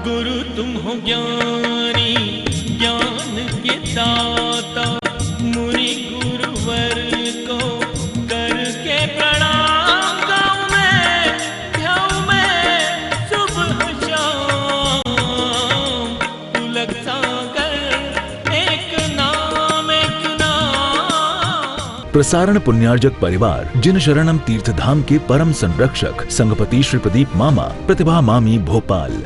गुरु तुम हो ज्ञानी ज्ञान के दाता, मुनि गुरुवर को करके प्रणाम गाऊं मैं, ध्याऊं मैं सुबह शाम। तुलक सागर एक नाम एक नाम। प्रसारण पुण्यार्जक परिवार जिन शरणम तीर्थ धाम के परम संरक्षक संघपति श्री प्रदीप मामा, प्रतिभा मामी, भोपाल।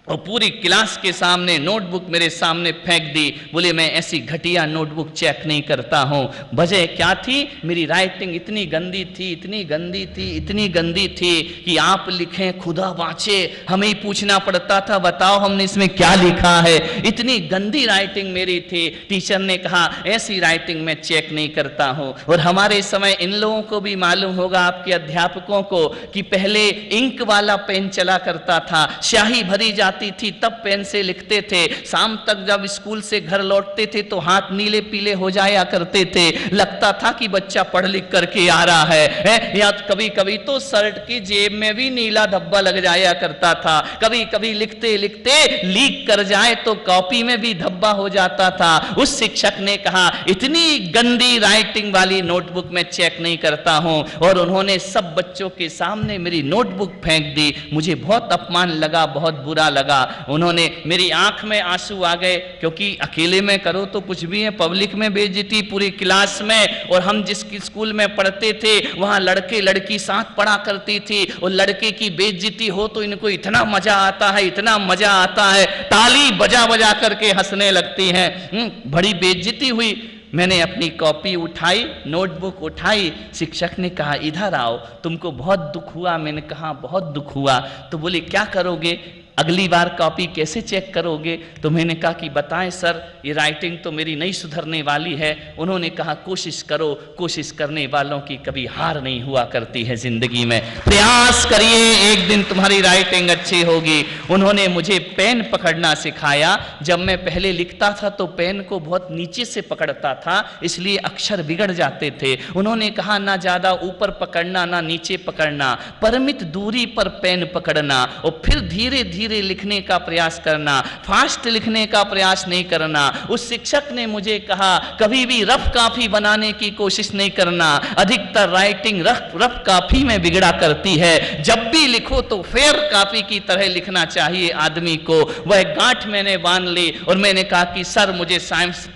और पूरी क्लास के सामने नोटबुक मेरे सामने फेंक दी। बोले मैं ऐसी घटिया नोटबुक चेक नहीं करता हूँ। वजह क्या थी? मेरी राइटिंग इतनी गंदी थी, इतनी गंदी थी, इतनी गंदी थी कि आप लिखें खुदा बाँचे, हमें ही पूछना पड़ता था बताओ हमने इसमें क्या लिखा है। इतनी गंदी राइटिंग मेरी थी। टीचर ने कहा ऐसी राइटिंग मैं चेक नहीं करता हूँ। और हमारे समय इन लोगों को भी मालूम होगा, आपके अध्यापकों को, कि पहले इंक वाला पेन चला करता था, स्याही भरी जाती थी तब पेन से लिखते थे। शाम तक जब स्कूल से घर लौटते थे तो हाथ नीले पीले हो जाया करते थे, लगता था कि बच्चा पढ़ लिख करके आ रहा है। या कभी कभी तो शर्ट की जेब में भी नीला धब्बा लग जाया करता था। कभी कभी लिखते लिखते लीक कर जाए तो कॉपी में भी धब्बा हो जाता था। उस शिक्षक ने कहा इतनी गंदी राइटिंग वाली नोटबुक में चेक नहीं करता हूं। और उन्होंने सब बच्चों के सामने मेरी नोटबुक फेंक दी। मुझे बहुत अपमान लगा, बहुत बुरा लगा। उन्होंने, मेरी आंख में आंसू आ गए, क्योंकि अकेले में करो तो कुछ भी है, पब्लिक में बेइज्जती पूरी क्लास में। और हम जिस स्कूल में पढ़ते थे वहां लड़के लड़की साथ पढ़ा करती थी, और लड़के की बेइज्जती हो तो इनको इतना मजा आता है, इतना मजा आता है, ताली बजा बजा करके हंसने लगती हैं। बड़ी बेइज्जती हुई। मैंने अपनी कॉपी उठाई, नोटबुक उठाई। शिक्षक ने कहा इधर आओ, तुमको बहुत दुख हुआ? मैंने कहा बहुत दुख हुआ। तो बोले क्या करोगे, अगली बार कॉपी कैसे चेक करोगे? तो मैंने कहा कि बताएं सर, ये राइटिंग तो मेरी नहीं सुधरने वाली है। उन्होंने कहा कोशिश करो, कोशिश करने वालों की कभी हार नहीं हुआ करती है जिंदगी में, प्रयास करिए, एक दिन तुम्हारी राइटिंग अच्छी होगी। उन्होंने मुझे पेन पकड़ना सिखाया। जब मैं पहले लिखता था तो पेन को बहुत नीचे से पकड़ता था, इसलिए अक्षर बिगड़ जाते थे। उन्होंने कहा ना ज्यादा ऊपर पकड़ना ना नीचे पकड़ना, परिमित दूरी पर पेन पकड़ना, और फिर धीरे धीरे लिखने का प्रयास करना, फास्ट लिखने का प्रयास नहीं करना। उस शिक्षक ने मुझे कहा कभी भी रफ कॉपी बनाने की कोशिश नहीं करना, अधिकतर राइटिंग रफ कॉपी में बिगड़ा करती है। जब भी लिखो तो फेयर कॉपी की तरह लिखना चाहिए आदमी को। वह गांठ मैंने बांध ली और मैंने कहा कि सर मुझे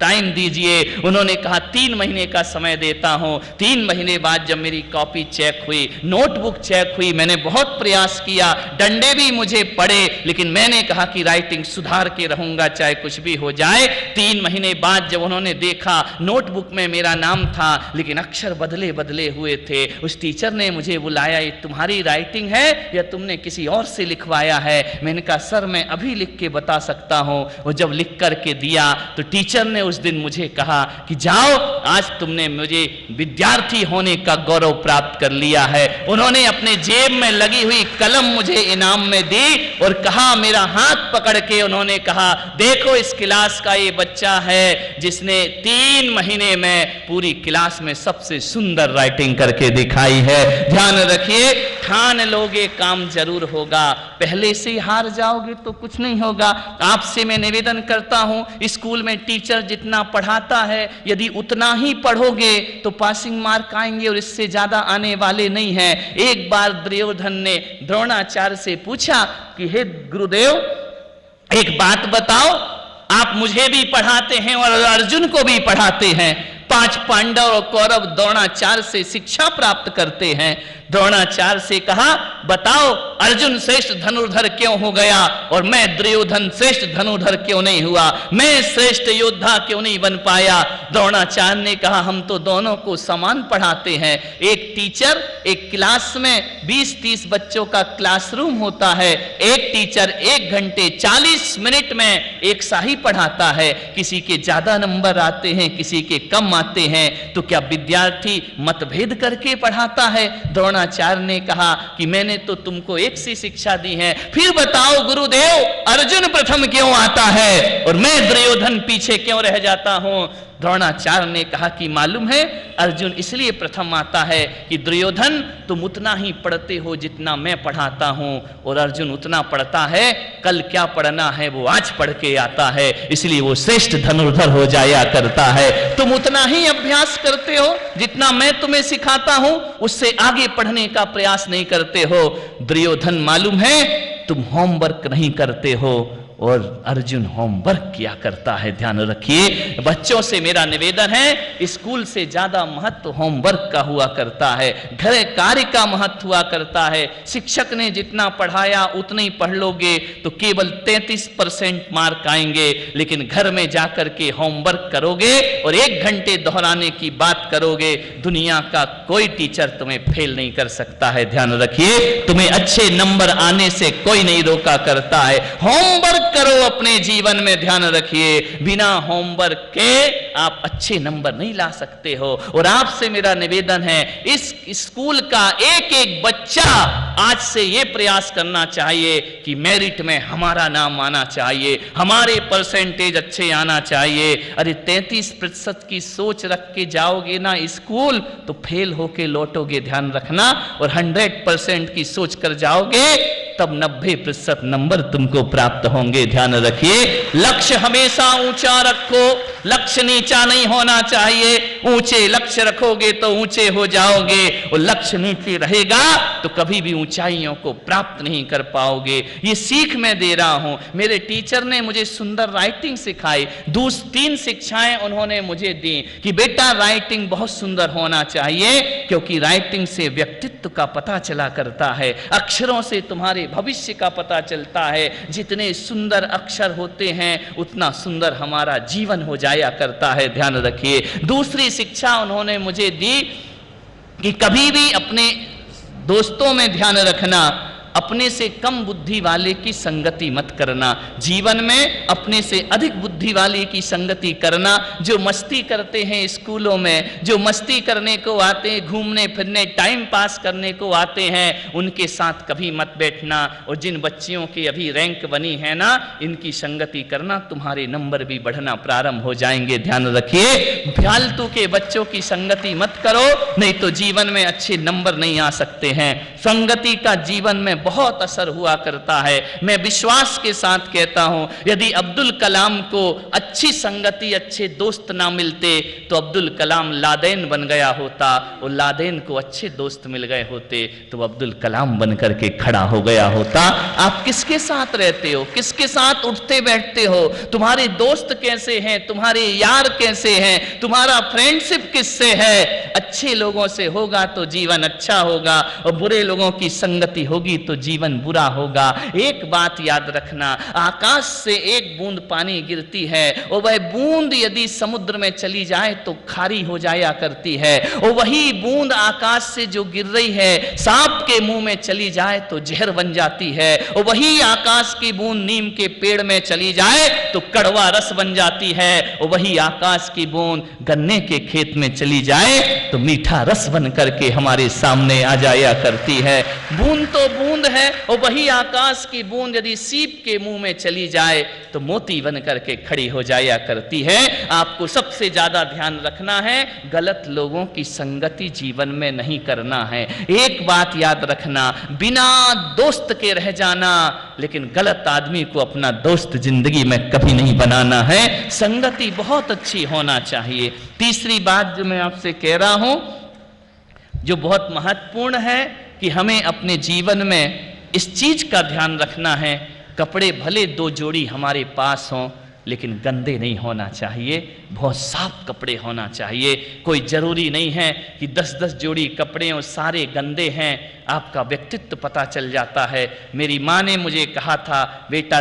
टाइम दीजिए। उन्होंने कहा 3 महीने का समय देता हूं। 3 महीने बाद जब मेरी कॉपी चेक हुई, नोटबुक चेक हुई, मैंने बहुत प्रयास किया, डंडे भी मुझे पड़े, लेकिन मैंने कहा कि राइटिंग सुधार के रहूंगा चाहे कुछ भी हो जाए। 3 महीने बाद जब उन्होंने देखा नोटबुक में मेरा नाम था लेकिन अक्षर बदले बदले हुए थे, उस टीचर ने मुझे बुलाया, ये तुम्हारी राइटिंग है या तुमने किसी और से लिखवाया है? मैंने कहा सर मैं अभी लिख के बता सकता हूं। और जब लिख करके दिया तो टीचर ने उस दिन मुझे कहा कि जाओ, आज तुमने मुझे विद्यार्थी होने का गौरव प्राप्त कर लिया है। उन्होंने अपने जेब में लगी हुई कलम मुझे इनाम में दी और कहा, मेरा हाथ पकड़ के उन्होंने कहा देखो इस क्लास का ये बच्चा है जिसने 3 महीने में पूरी क्लास में सबसे सुंदर राइटिंग करके दिखाई है। ध्यान रखिए, ठान लोगे काम जरूर होगा, पहले से ही हार जाओगे तो कुछ नहीं होगा। आपसे मैं निवेदन करता हूं, स्कूल में टीचर जितना पढ़ाता है यदि उतना ही पढ़ोगे तो पासिंग मार्क आएंगे और इससे ज्यादा आने वाले नहीं है। एक बार दुर्योधन ने द्रोणाचार्य से पूछा कि हे गुरुदेव एक बात बताओ, आप मुझे भी पढ़ाते हैं और अर्जुन को भी पढ़ाते हैं, 5 पांडव और कौरव द्रोणाचार्य से शिक्षा प्राप्त करते हैं। द्रोणाचार्य से कहा बताओ अर्जुन श्रेष्ठ धनुर्धर क्यों हो गया और मैं दुर्योधन श्रेष्ठ धनुर्धर क्यों नहीं हुआ, मैं श्रेष्ठ योद्धा क्यों नहीं बन पाया? द्रोणाचार्य ने कहा हम तो दोनों को समान पढ़ाते हैं। एक टीचर एक क्लास में 20-30 बच्चों का क्लासरूम होता है, एक टीचर 1 घंटे 40 मिनट में एक सा ही पढ़ाता है। किसी के ज्यादा नंबर आते हैं, किसी के कम आते हैं, तो क्या विद्यार्थी मतभेद करके पढ़ाता है? द्रोणाचार्य ने कहा कि मैंने तो तुमको एक सी शिक्षा दी है, फिर बताओ गुरुदेव अर्जुन प्रथम क्यों आता है और मैं दुर्योधन पीछे क्यों रह जाता हूं? द्रोणाचार्य ने कहा कि मालूम है अर्जुन इसलिए प्रथम आता है कि दुर्योधन तुम उतना ही पढ़ते हो जितना मैं पढ़ाता हूं, और अर्जुन उतना पढ़ता है, कल क्या पढ़ना है वो आज पढ़ के आता है, इसलिए वो श्रेष्ठ धनुर्धर हो जाया करता है। तुम उतना ही अभ्यास करते हो जितना मैं तुम्हें सिखाता हूं, उससे आगे पढ़ने का प्रयास नहीं करते हो। दुर्योधन मालूम है तुम होमवर्क नहीं करते हो, और अर्जुन होमवर्क किया करता है। ध्यान रखिए, बच्चों से मेरा निवेदन है, स्कूल से ज्यादा महत्व होमवर्क का हुआ करता है, घर कार्य का महत्व हुआ करता है। शिक्षक ने जितना पढ़ाया उतना ही पढ़ लोगे तो केवल 33% मार्क आएंगे, लेकिन घर में जाकर के होमवर्क करोगे और 1 घंटे दोहराने की बात करोगे, दुनिया का कोई टीचर तुम्हें फेल नहीं कर सकता है। ध्यान रखिए, तुम्हें अच्छे नंबर आने से कोई नहीं रोका करता है। होमवर्क करो अपने जीवन में, ध्यान रखिए, बिना होमवर्क के आप अच्छे नंबर नहीं ला सकते हो। और आपसे मेरा निवेदन है, इस स्कूल का एक एक बच्चा आज से यह प्रयास करना चाहिए कि मेरिट में हमारा नाम आना चाहिए, हमारे परसेंटेज अच्छे आना चाहिए। अरे 33% की सोच रख के जाओगे ना स्कूल तो फेल होके लौटोगे, ध्यान रखना। और 100% की सोच कर जाओगे तब 90% नंबर तुमको प्राप्त होंगे। ध्यान रखिए, लक्ष्य हमेशा ऊंचा रखो, लक्ष्य नीचा नहीं होना चाहिए। ऊंचे लक्ष्य रखोगे तो ऊंचे हो जाओगे, और लक्ष्य नीचे रहेगा तो कभी भी ऊंचाइयों को प्राप्त नहीं कर पाओगे। ये सीख मैं दे रहा हूं, मेरे टीचर ने मुझे सुंदर राइटिंग सिखाई, 3 शिक्षाएं उन्होंने मुझे दी कि बेटा राइटिंग बहुत सुंदर होना चाहिए, क्योंकि राइटिंग से व्यक्तित्व का पता चला करता है, अक्षरों से तुम्हारे भविष्य का पता चलता है। जितने सुंदर अक्षर होते हैं उतना सुंदर हमारा जीवन हो जाया करता है। ध्यान रखिए, दूसरी शिक्षा उन्होंने मुझे दी कि कभी भी अपने दोस्तों में ध्यान रखना, अपने से कम बुद्धि वाले की संगति मत करना। जीवन में अपने से अधिक बुद्धि वाले की संगति करना। जो मस्ती करते हैं स्कूलों में, जो मस्ती करने को आते हैं, घूमने फिरने टाइम पास करने को आते हैं, उनके साथ कभी मत बैठना। और जिन बच्चियों की अभी रैंक बनी है ना, इनकी संगति करना, तुम्हारे नंबर भी बढ़ना प्रारंभ हो जाएंगे। ध्यान रखिए, फालतू के बच्चों की संगति मत करो, नहीं तो जीवन में अच्छे नंबर नहीं आ सकते हैं। संगति का जीवन में बहुत असर हुआ करता है। मैं विश्वास के साथ कहता हूं, यदि अब्दुल कलाम को अच्छी संगति, अच्छे दोस्त ना मिलते तो अब्दुल कलाम लादेन बन गया होता, और लादेन को अच्छे दोस्त मिल गए होते तो अब्दुल कलाम बन करके खड़ा हो गया होता। आप किसके साथ रहते हो, किसके साथ उठते बैठते हो, तुम्हारे दोस्त कैसे हैं, तुम्हारे यार कैसे हैं, तुम्हारा फ्रेंडशिप किससे है? अच्छे लोगों से होगा तो जीवन अच्छा होगा, और बुरे लोगों की संगति होगी तो जीवन बुरा होगा। एक बात याद रखना, आकाश से एक बूंद पानी गिरती है और वह बूंद यदि समुद्र में चली जाए तो खारी हो जाया करती है, और वही बूंद आकाश से जो गिर रही है सांप के मुंह में चली जाए तो जहर बन जाती है, और वही आकाश की बूंद नीम के पेड़ में चली जाए तो कड़वा रस बन जाती है, और वही आकाश की बूंद गन्ने के खेत में चली जाए तो मीठा रस बन करके हमारे सामने आ जाया करती है। बूंद तो बूंद है, और वही आकाश की बूंद यदि सीप के मुंह में चली जाए तो मोती बन करके खड़ी हो जाया करती है। आपको सबसे ज्यादा ध्यान रखना है, गलत लोगों की संगति जीवन में नहीं करना है। एक बात याद रखना, बिना दोस्त के रह जाना, लेकिन गलत आदमी को अपना दोस्त जिंदगी में कभी नहीं बनाना है। संगति बहुत अच्छी होना चाहिए। तीसरी बात जो मैं आपसे कह रहा हूं, जो बहुत महत्वपूर्ण है कि हमें अपने जीवन में इस चीज का ध्यान रखना है, कपड़े भले 2 जोड़ी हमारे पास हों लेकिन गंदे नहीं होना चाहिए, बहुत साफ कपड़े होना चाहिए। कोई जरूरी नहीं है कि 10-10 जोड़ी कपड़े और सारे गंदे हैं, आपका व्यक्तित्व पता चल जाता है। मेरी माँ ने मुझे कहा था, बेटा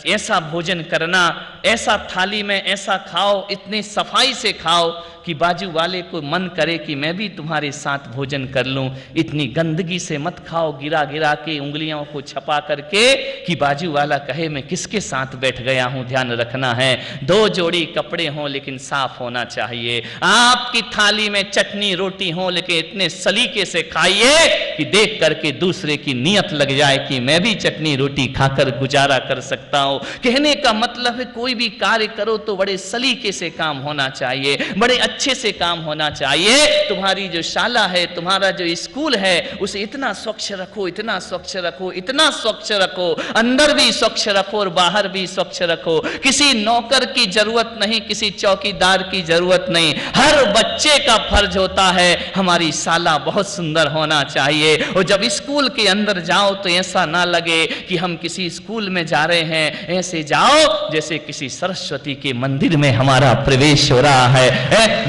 ऐसा भोजन करना, ऐसा थाली में ऐसा खाओ, इतनी सफाई से खाओ कि बाजू वाले को मन करे कि मैं भी तुम्हारे साथ भोजन कर लूं। इतनी गंदगी से मत खाओ, गिरा गिरा के उंगलियों को छपा करके कि बाजू वाला कहे मैं किसके साथ बैठ गया हूं। ध्यान रखना है, 2 जोड़ी कपड़े हों लेकिन साफ होना चाहिए। आपकी थाली में चटनी रोटी हो लेकिन इतने सलीके से खाइए कि देख करके दूसरे की नियत लग जाए कि मैं भी चटनी रोटी खाकर गुजारा कर सकता हूं। कहने का मतलब है कोई कोई भी कार्य करो तो बड़े सलीके से काम होना चाहिए, बड़े अच्छे से काम होना चाहिए। तुम्हारी जो शाला है, तुम्हारा जो स्कूल है, उसे इतना स्वच्छ रखो, इतना स्वच्छ रखो, इतना स्वच्छ रखो, अंदर भी स्वच्छ रखो और बाहर भी स्वच्छ रखो। किसी नौकर की जरूरत नहीं, किसी चौकीदार की जरूरत नहीं। हर बच्चे का फर्ज होता है हमारी शाला बहुत सुंदर होना चाहिए। और जब स्कूल के अंदर जाओ तो ऐसा ना लगे कि हम किसी स्कूल में जा रहे हैं, ऐसे जाओ जैसे किसी सरस्वती के मंदिर में हमारा प्रवेश हो रहा है।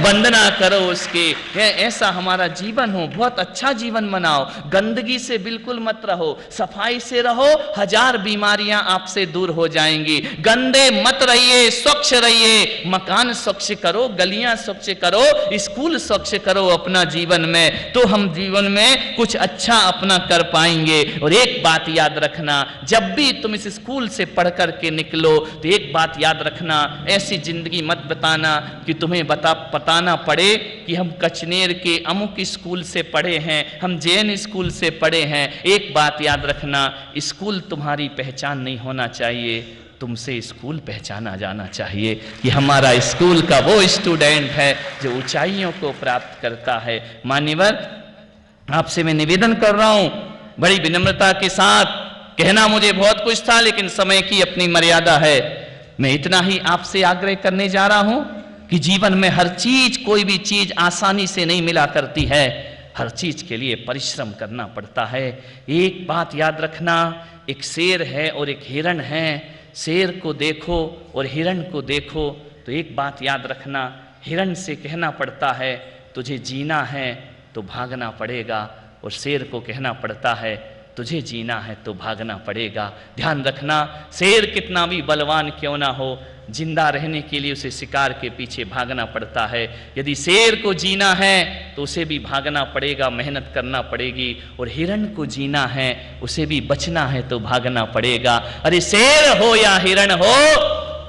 वंदना करो उसके, ऐसा हमारा जीवन हो, बहुत अच्छा जीवन बनाओ। गंदगी से बिल्कुल मत रहो, सफाई से रहो, हजार बीमारियां आपसे दूर हो जाएंगी। गंदे मत रहिए, स्वच्छ रहिए। मकान स्वच्छ करो, गलियां स्वच्छ करो, स्कूल स्वच्छ करो अपना जीवन में, तो हम जीवन में कुछ अच्छा अपना कर पाएंगे। और एक बात याद रखना, जब भी तुम इस स्कूल से पढ़ करके निकलो तो एक बात याद रखना, ऐसी जिंदगी मत बताना कि तुम्हें बताना पड़े कि हम कचनेर के अमुक स्कूल से पढ़े हैं, हम जैन स्कूल से पढ़े हैं। एक बात याद रखना, स्कूल तुम्हारी पहचान नहीं होना चाहिए, तुमसे स्कूल पहचाना जाना चाहिए कि हमारा स्कूल का वो स्टूडेंट है जो ऊंचाइयों को प्राप्त करता है। मान्यवर, आपसे मैं निवेदन कर रहा हूं बड़ी विनम्रता के साथ, कहना मुझे बहुत कुछ था लेकिन समय की अपनी मर्यादा है। मैं इतना ही आपसे आग्रह करने जा रहा हूं कि जीवन में हर चीज, कोई भी चीज आसानी से नहीं मिला करती है, हर चीज के लिए परिश्रम करना पड़ता है। एक बात याद रखना, एक शेर है और एक हिरण है। शेर को देखो और हिरण को देखो तो एक बात याद रखना, हिरण से कहना पड़ता है तुझे जीना है तो भागना पड़ेगा, और शेर को कहना पड़ता है तुझे जीना है तो भागना पड़ेगा। ध्यान रखना, शेर कितना भी बलवान क्यों ना हो, जिंदा रहने के लिए उसे शिकार के पीछे भागना पड़ता है। यदि शेर को जीना है तो उसे भी भागना पड़ेगा, मेहनत करना पड़ेगी। और हिरण को जीना है, उसे भी बचना है तो भागना पड़ेगा। अरे शेर हो या हिरण हो,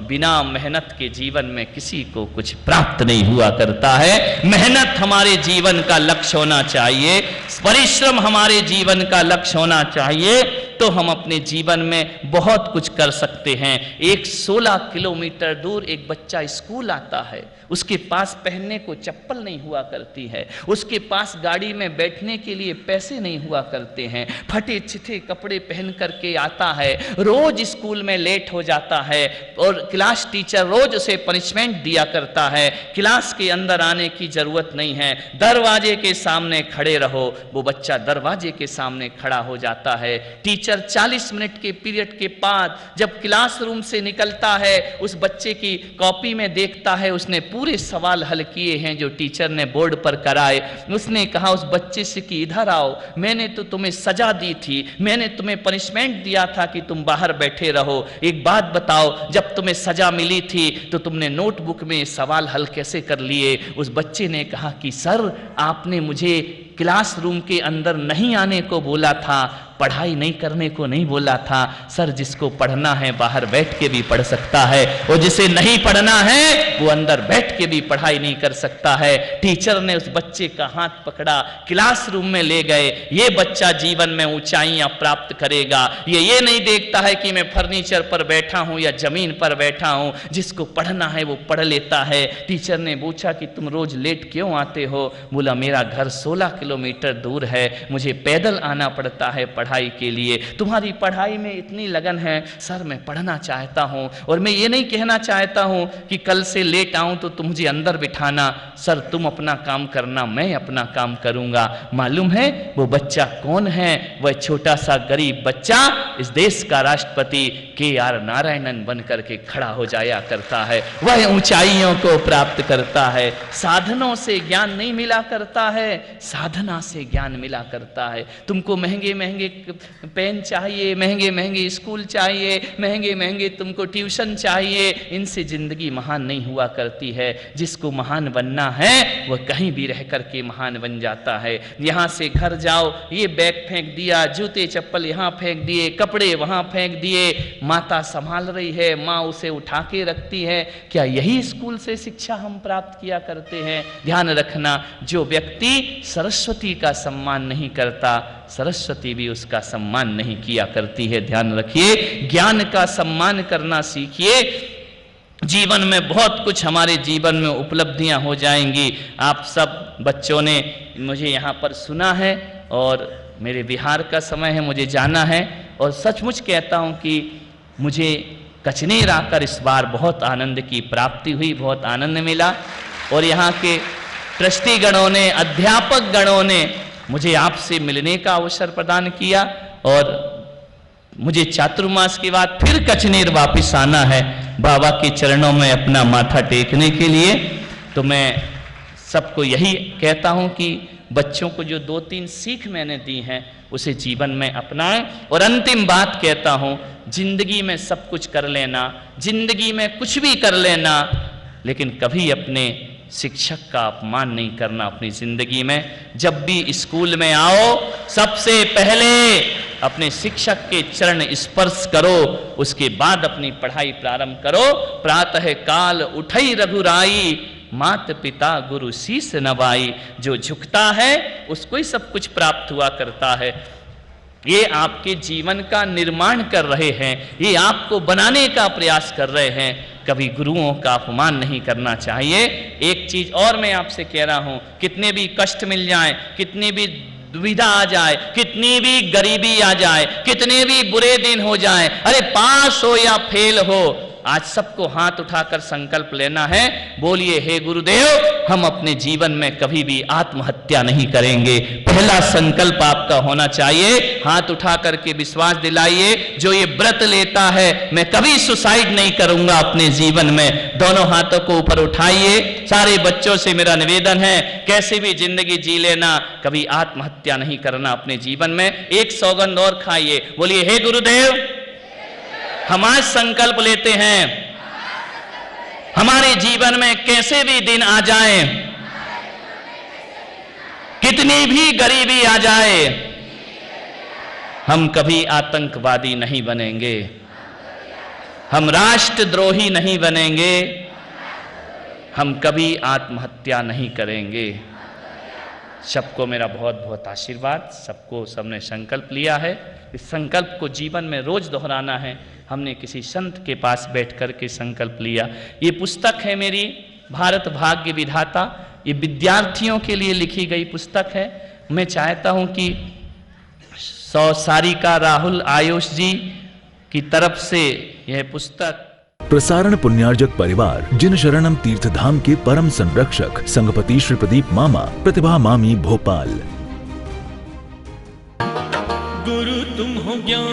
बिना मेहनत के जीवन में किसी को कुछ प्राप्त नहीं हुआ करता है। मेहनत हमारे जीवन का लक्ष्य होना चाहिए, परिश्रम हमारे जीवन का लक्ष्य होना चाहिए, तो हम अपने जीवन में बहुत कुछ कर सकते हैं। एक 16 किलोमीटर दूर एक बच्चा स्कूल आता है, उसके पास पहनने को चप्पल नहीं हुआ करती है, उसके पास गाड़ी में बैठने के लिए पैसे नहीं हुआ करते हैं, फटे चिथे कपड़े पहन करके आता है, रोज स्कूल में लेट हो जाता है और क्लास टीचर रोज उसे पनिशमेंट दिया करता है। क्लास के अंदर आने की जरूरत नहीं है, दरवाजे के सामने खड़े रहो। वो बच्चा दरवाजे के सामने खड़ा हो जाता है। टीचर 40 मिनट के पीरियड के बाद जब क्लासरूम से निकलता है, उस बच्चे की कॉपी में देखता है उसने पूरे सवाल हल किए हैं जो टीचर ने बोर्ड पर कराए। उसने कहा उस बच्चे से कि इधर आओ, मैंने तो तुम्हें सजा दी थी, मैंने तुम्हें पनिशमेंट दिया था कि तुम बाहर बैठे रहो। एक बात बताओ, जब तुम्हें सजा मिली थी तो तुमने नोटबुक में सवाल हल कैसे कर लिए? उस बच्चे ने कहा कि सर, आपने मुझे क्लासरूम के अंदर नहीं आने को बोला था, पढ़ाई नहीं करने को नहीं बोला था। सर, जिसको पढ़ना है बाहर बैठ के भी पढ़ सकता है, और जिसे नहीं पढ़ना है वो अंदर बैठ के भी पढ़ाई नहीं कर सकता है। टीचर ने उस बच्चे का हाथ पकड़ा, क्लासरूम में ले गए। ये बच्चा जीवन में ऊंचाइयां प्राप्त करेगा। ये नहीं देखता है कि मैं फर्नीचर पर बैठा हूं या जमीन पर बैठा हूं। जिसको पढ़ना है वो पढ़ लेता है। टीचर ने पूछा कि तुम रोज लेट क्यों आते हो? बोला मेरा घर 16 किलोमीटर दूर है, मुझे पैदल आना पड़ता है पढ़ाई के लिए। तुम्हारी पढ़ाई में इतनी लगन है। सर, मैं पढ़ना चाहता हूं, और मैं ये नहीं कहना चाहता हूं कि कल से लेट आऊं तो तुम मुझे अंदर बिठाना। सर, तुम अपना काम करना, मैं अपना काम करूंगा। मालूम है वो बच्चा कौन है? वह छोटा सा गरीब बच्चा इस देश का राष्ट्रपति KR नारायणन बन करके खड़ा हो जाया करता है। वह ऊंचाइयों को प्राप्त करता है। साधनों से ज्ञान नहीं मिला करता है, साधना से ज्ञान मिला करता है। तुमको महंगे महंगे पेन चाहिए, महंगे महंगे स्कूल चाहिए, महंगे महंगे तुमको ट्यूशन चाहिए, इनसे जिंदगी महान नहीं हुआ करती है। जिसको महान बनना है वह कहीं भी रह करके महान बन जाता है। यहां से घर जाओ, ये बैग फेंक दिया, जूते चप्पल यहां फेंक दिए, कपड़े वहां फेंक दिए, माता संभाल रही है, माँ उसे उठा के रखती है। क्या यही स्कूल से शिक्षा हम प्राप्त किया करते हैं? ध्यान रखना, जो व्यक्ति सरस्वती का सम्मान नहीं करता, सरस्वती भी उसका सम्मान नहीं किया करती है। ध्यान रखिए, ज्ञान का सम्मान करना सीखिए। जीवन में बहुत कुछ हमारे जीवन में उपलब्धियां हो जाएंगी। आप सब बच्चों ने मुझे यहाँ पर सुना है और मेरे विहार का समय है, मुझे जाना है। और सचमुच कहता हूँ कि मुझे कचनेर आकर इस बार बहुत आनंद की प्राप्ति हुई, बहुत आनंद मिला। और यहाँ के ट्रस्टी गणों ने, अध्यापक गणों ने मुझे आपसे मिलने का अवसर प्रदान किया और मुझे चातुर्मास के बाद फिर कचनेर वापस आना है बाबा के चरणों में अपना माथा टेकने के लिए। तो मैं सबको यही कहता हूँ कि बच्चों को जो 2-3 सीख मैंने दी हैं उसे जीवन में अपनाएं। और अंतिम बात कहता हूँ, जिंदगी में सब कुछ कर लेना, जिंदगी में कुछ भी कर लेना, लेकिन कभी अपने शिक्षक का अपमान नहीं करना अपनी जिंदगी में। जब भी स्कूल में आओ सबसे पहले अपने शिक्षक के चरण स्पर्श करो, उसके बाद अपनी पढ़ाई प्रारंभ करो। प्रातः काल उठई रघुराई, मात पिता गुरु शीस नवाई। जो झुकता है उसको ही सब कुछ प्राप्त हुआ करता है। ये आपके जीवन का निर्माण कर रहे हैं, ये आपको बनाने का प्रयास कर रहे हैं। कभी गुरुओं का अपमान नहीं करना चाहिए। एक चीज और मैं आपसे कह रहा हूं, कितने भी कष्ट मिल जाएं, कितनी भी दुविधा आ जाए, कितनी भी गरीबी आ जाए, कितने भी बुरे दिन हो जाएं, अरे पास हो या फेल हो, आज सबको हाथ उठाकर संकल्प लेना है। बोलिए, हे गुरुदेव, हम अपने जीवन में कभी भी आत्महत्या नहीं करेंगे। पहला संकल्प आपका होना चाहिए। हाथ उठा करके विश्वास दिलाइए, जो ये व्रत लेता है मैं कभी सुसाइड नहीं करूंगा अपने जीवन में। दोनों हाथों को ऊपर उठाइए। सारे बच्चों से मेरा निवेदन है, कैसे भी जिंदगी जी लेना, कभी आत्महत्या नहीं करना अपने जीवन में। एक सौगंध और खाइए। बोलिए, हे गुरुदेव, हम आज संकल्प लेते हैं, हमारे जीवन में कैसे भी दिन आ जाए, कितनी भी गरीबी आ जाए, हम कभी आतंकवादी नहीं बनेंगे, हम राष्ट्रद्रोही नहीं बनेंगे, हम कभी आत्महत्या नहीं करेंगे। सबको मेरा बहुत बहुत आशीर्वाद। सबने संकल्प लिया है, इस संकल्प को जीवन में रोज दोहराना है। हमने किसी संत के पास बैठ कर के संकल्प लिया। ये पुस्तक है मेरी, भारत भाग्य विधाता। ये विद्यार्थियों के लिए लिखी गई पुस्तक है। मैं चाहता हूं कि सारिका राहुल आयुष जी की तरफ से यह पुस्तक प्रसारण पुण्यार्जक परिवार जिन शरणम तीर्थ धाम के परम संरक्षक संघपति श्री प्रदीप मामा, प्रतिभा मामी, भोपाल। गुरु तुम हो ज्ञान